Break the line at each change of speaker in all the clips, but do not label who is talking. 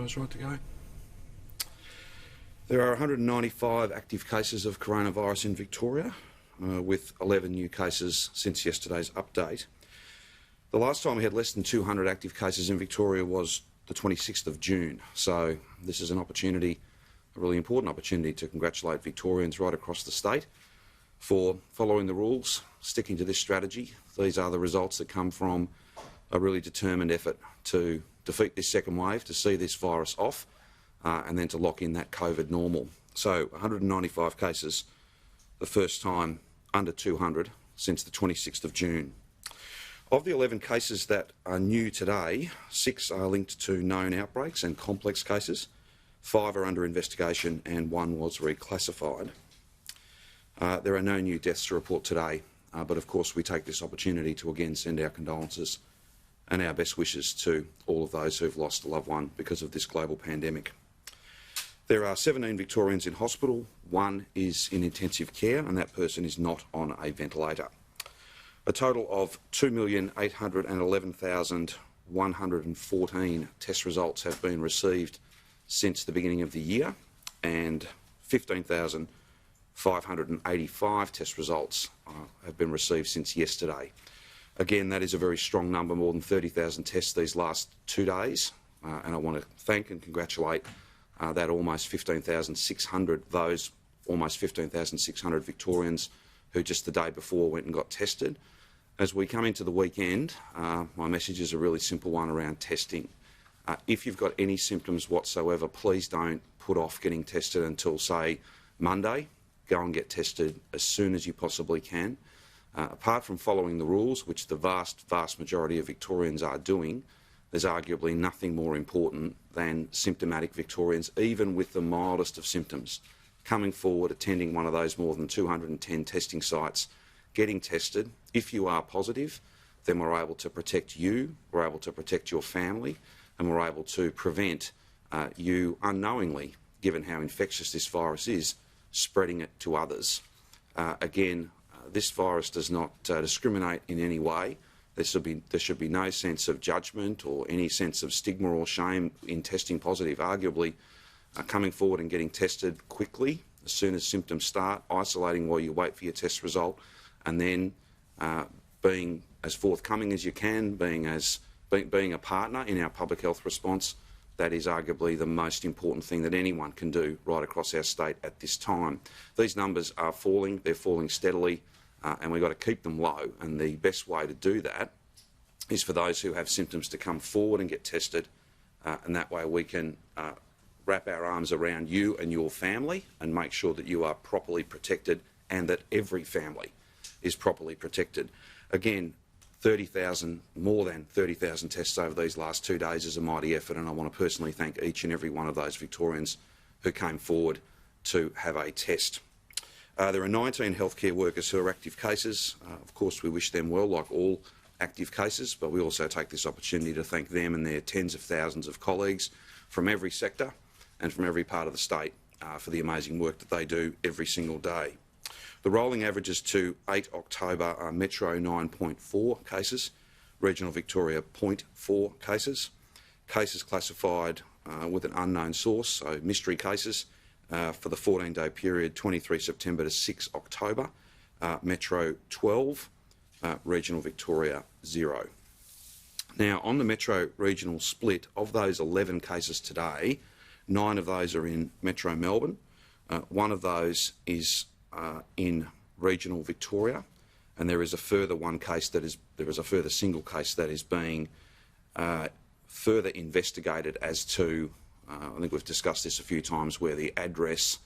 Suppose right to go.
There are 195 active cases of coronavirus in Victoria, with 11 new cases since yesterday's update. The last time we had less than 200 active cases in Victoria was the 26th of June, so this is an opportunity, a really important opportunity, to congratulate Victorians right across the state for following the rules, sticking to this strategy. These are the results that come from a really determined effort to defeat this second wave, to see this virus off, and then to lock in that COVID normal. So 195 cases, the first time under 200 since the 26th of June. Of the 11 cases that are new today, 6 are linked to known outbreaks and complex cases, 5 are under investigation and 1 was reclassified. There are no new deaths to report today, but of course we take this opportunity to again send our condolences and our best wishes to all of those who've lost a loved one because of this global pandemic. There are 17 Victorians in hospital, 1 is in intensive care, and that person is not on a ventilator. A total of 2,811,114 test results have been received since the beginning of the year, and 15,585 test results have been received since yesterday. Again, that is a very strong number, more than 30,000 tests these last 2 days, and I want to thank and congratulate that almost 15,600, those almost 15,600 Victorians who just the day before went and got tested. As we come into the weekend, my message is a really simple one around testing. If you've got any symptoms whatsoever, please don't put off getting tested until, say, Monday. Go and get tested as soon as you possibly can. Apart from following the rules, which the vast majority of Victorians are doing, there's arguably nothing more important than symptomatic Victorians, even with the mildest of symptoms, coming forward, attending one of those more than 210 testing sites, getting tested. If you are positive, then we're able to protect you, we're able to protect your family, and we're able to prevent you unknowingly, given how infectious this virus is, spreading it to others. Again, this virus does not discriminate in any way. There should be no sense of judgment or any sense of stigma or shame in testing positive. Arguably, coming forward and getting tested quickly as soon as symptoms start, isolating while you wait for your test result, and then being as forthcoming as you can, being a partner in our public health response. That is arguably the most important thing that anyone can do right across our state at this time. These numbers are falling, they're falling steadily, and we've got to keep them low. And the best way to do that is for those who have symptoms to come forward and get tested, and that way we can wrap our arms around you and your family and make sure that you are properly protected and that every family is properly protected. Again, more than 30,000 tests over these last 2 days is a mighty effort, and I want to personally thank each and every one of those Victorians who came forward to have a test. There are 19 healthcare workers who are active cases. Of course, we wish them well, like all active cases, but we also take this opportunity to thank them and their tens of thousands of colleagues from every sector and from every part of the state for the amazing work that they do every single day. The rolling averages to 8 October are Metro 9.4 cases, Regional Victoria 0.4 cases, cases classified with an unknown source, so mystery cases, for the 14-day period 23 September to 6 October, Metro 12, Regional Victoria 0. Now, on the Metro regional split, of those 11 cases today, 9 of those are in Metro Melbourne, 1 of those is in regional Victoria, and there is a further single case that is being further investigated as to, I think we've discussed this a few times, where the address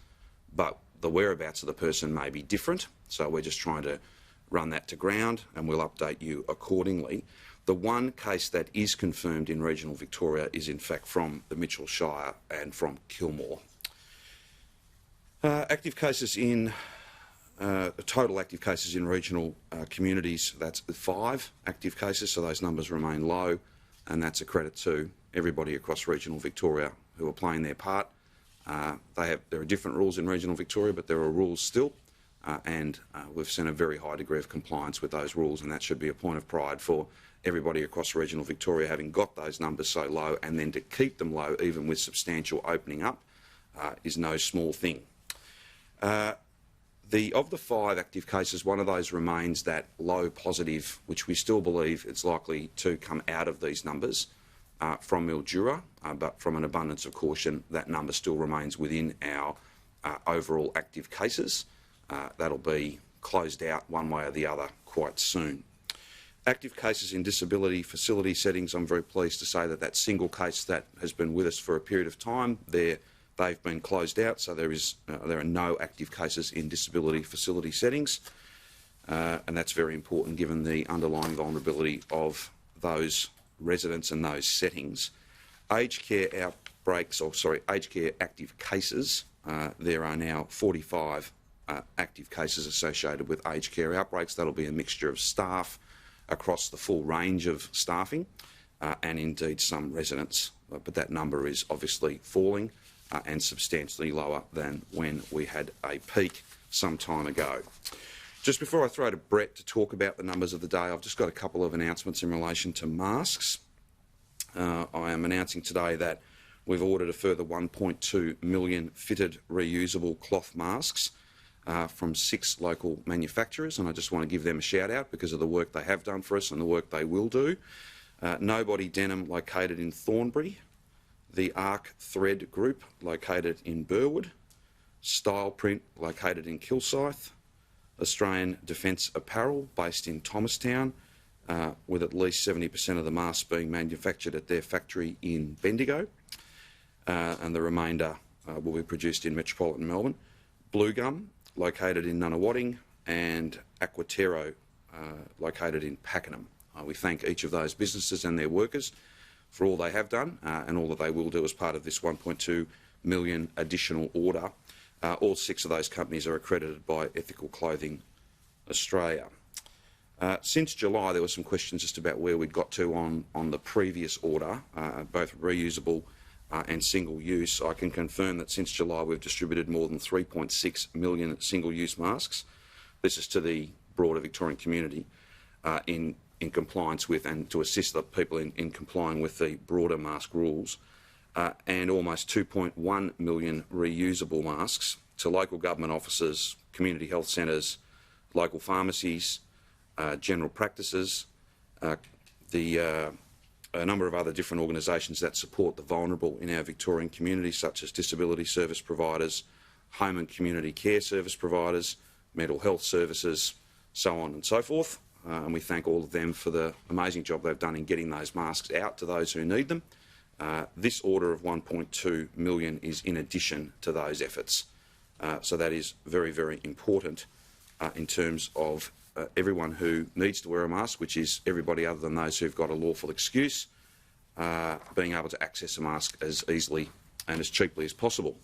but the whereabouts of the person may be different. So we're just trying to run that to ground, and we'll update you accordingly. The one case that is confirmed in regional Victoria is in fact from the Mitchell Shire and from Kilmore. Active cases in total active cases in regional communities, that's 5 active cases, so those numbers remain low, and that's a credit to everybody across regional Victoria who are playing their part. There are different rules in regional Victoria, but there are rules still, and we've seen a very high degree of compliance with those rules, and that should be a point of pride for everybody across regional Victoria having got those numbers so low, and then to keep them low even with substantial opening up is no small thing. Of the 5 active cases, one of those remains that low positive, which we still believe it's likely to come out of these numbers from Mildura, but from an abundance of caution, that number still remains within our overall active cases. That'll be closed out one way or the other quite soon. Active cases in disability facility settings, I'm very pleased to say that that single case that has been with us for a period of time, they've been closed out, so there are no active cases in disability facility settings, and that's very important given the underlying vulnerability of those residents and those settings. Aged care active cases, there are now 45 active cases associated with aged care outbreaks. That'll be a mixture of staff across the full range of staffing and indeed some residents, but that number is obviously falling and substantially lower than when we had a peak some time ago. Just before I throw to Brett to talk about the numbers of the day, I've just got a couple of announcements in relation to masks. I am announcing today that we've ordered a further 1.2 million fitted reusable cloth masks from 6 local manufacturers, and I just want to give them a shout out because of the work they have done for us and the work they will do. Nobody Denim located in Thornbury, the Arc Thread Group located in Burwood, Style Print located in Kilsyth, Australian Defence Apparel based in Thomastown, with at least 70% of the masks being manufactured at their factory in Bendigo, and the remainder will be produced in metropolitan Melbourne. Blue Gum located in Nunawading, and Aquatero located in Pakenham. We thank each of those businesses and their workers for all they have done and all that they will do as part of this 1.2 million additional order. All 6 of those companies are accredited by Ethical Clothing Australia. Since July, there were some questions just about where we'd got to on the previous order, both reusable and single use. I can confirm that since July we've distributed more than 3.6 million single-use masks. This is to the broader Victorian community in compliance with and to assist the people in complying with the broader mask rules, and almost 2.1 million reusable masks to local government offices, community health centres, local pharmacies, general practices, a number of other different organisations that support the vulnerable in our Victorian community, such as disability service providers, home and community care service providers, mental health services, so on and so forth. And we thank all of them for the amazing job they've done in getting those masks out to those who need them. This order of 1.2 million is in addition to those efforts. So that is very, very important in terms of everyone who needs to wear a mask, which is everybody other than those who've got a lawful excuse, being able to access a mask as easily and as cheaply as possible.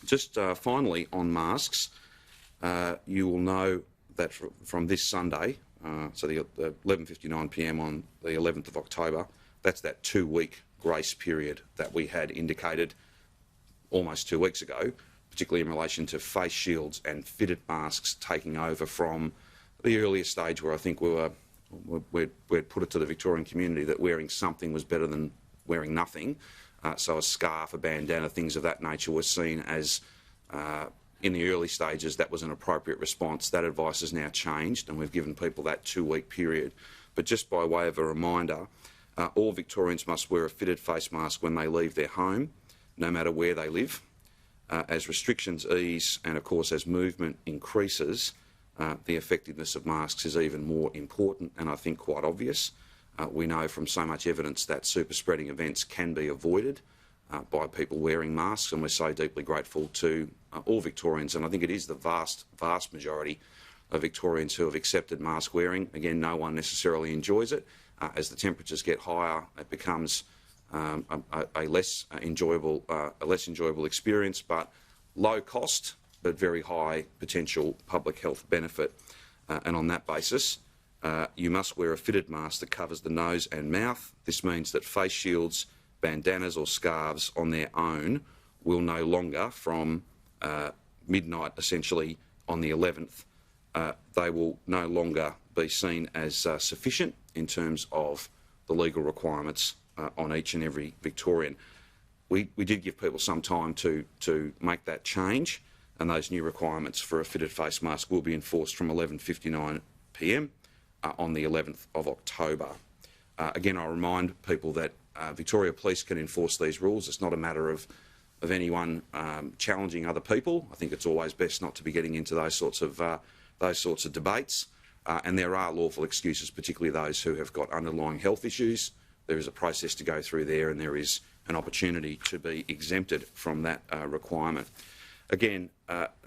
Just finally on masks, you will know that from this Sunday, so the 11:59 p.m. on the 11th of October, that's that 2-week grace period that we had indicated almost 2 weeks ago, particularly in relation to face shields and fitted masks taking over from the earlier stage where I think we'd put it to the Victorian community that wearing something was better than wearing nothing. So a scarf, a bandana, things of that nature were seen as, in the early stages, that was an appropriate response. That advice has now changed and we've given people that 2-week period. But just by way of a reminder, all Victorians must wear a fitted face mask when they leave their home, no matter where they live. As restrictions ease and, of course, as movement increases, the effectiveness of masks is even more important and I think quite obvious. We know from so much evidence that super spreading events can be avoided by people wearing masks, and we're so deeply grateful to all Victorians, and I think it is the vast, vast majority of Victorians who have accepted mask wearing. Again, no one necessarily enjoys it. As the temperatures get higher, it becomes a less enjoyable experience, but low cost, but very high potential public health benefit. And on that basis, you must wear a fitted mask that covers the nose and mouth. This means that face shields, bandanas or scarves on their own will no longer, from midnight essentially on the 11th, they will no longer be seen as sufficient in terms of the legal requirements on each and every Victorian. We did give people some time to make that change, and those new requirements for a fitted face mask will be enforced from 11:59 p.m. On the 11th of October. Again, I remind people that Victoria Police can enforce these rules. It's not a matter of anyone challenging other people. I think it's always best not to be getting into those sorts of debates. And there are lawful excuses, particularly those who have got underlying health issues. There is a process to go through there, and there is an opportunity to be exempted from that requirement. Again,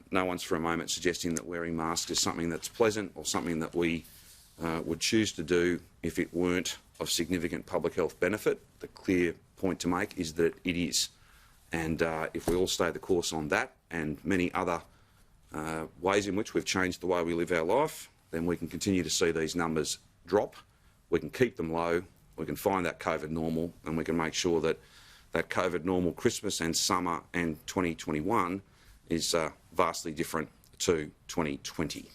no one's for a moment suggesting that wearing masks is something that's pleasant or something that we would choose to do if it weren't of significant public health benefit. The clear point to make is that it is. And if we all stay the course on that and many other ways in which we've changed the way we live our life, then we can continue to see these numbers drop. We can keep them low. We can find that COVID normal, and we can make sure that that COVID normal Christmas and summer and 2021 is vastly different to 2020.